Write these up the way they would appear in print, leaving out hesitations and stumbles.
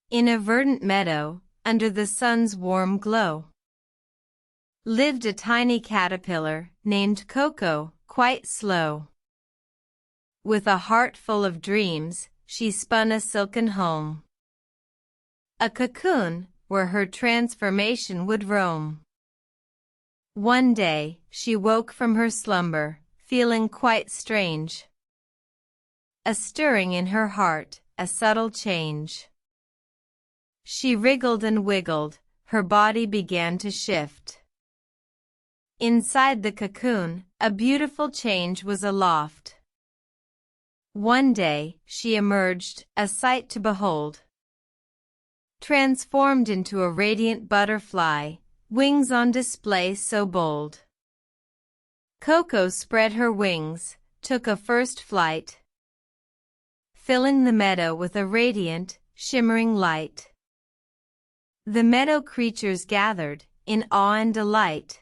In a verdant meadow, under the sun's warm glow, lived a tiny caterpillar named Coco, quite slow. With a heart full of dreams, she spun a silken home, a cocoon where her transformation would roam. One day, she woke from her slumber, feeling quite strange. A stirring in her heart, a subtle change. She wriggled and wiggled, her body began to shift. Inside the cocoon, a beautiful change was aloft. One day, she emerged, a sight to behold. Transformed into a radiant butterfly, wings on display so bold. Coco spread her wings, took a first flight, filling the meadow with a radiant, shimmering light. The meadow creatures gathered, in awe and delight,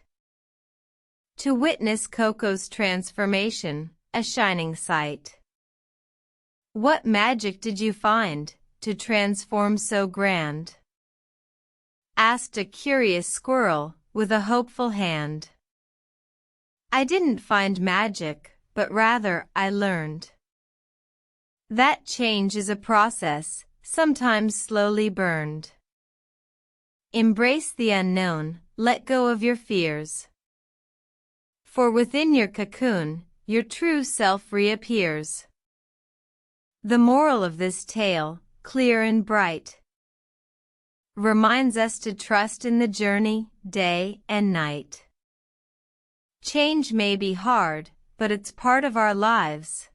to witness Coco's transformation, a shining sight. What magic did you find, to transform so grand? Asked a curious squirrel, with a hopeful hand. I didn't find magic, but rather I learned that change is a process, sometimes slowly burned. Embrace the unknown, let go of your fears. For within your cocoon, your true self reappears. The moral of this tale, clear and bright, reminds us to trust in the journey, day and night. Change may be hard, but it's part of our lives.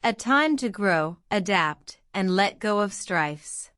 A time to grow, adapt, and let go of strifes.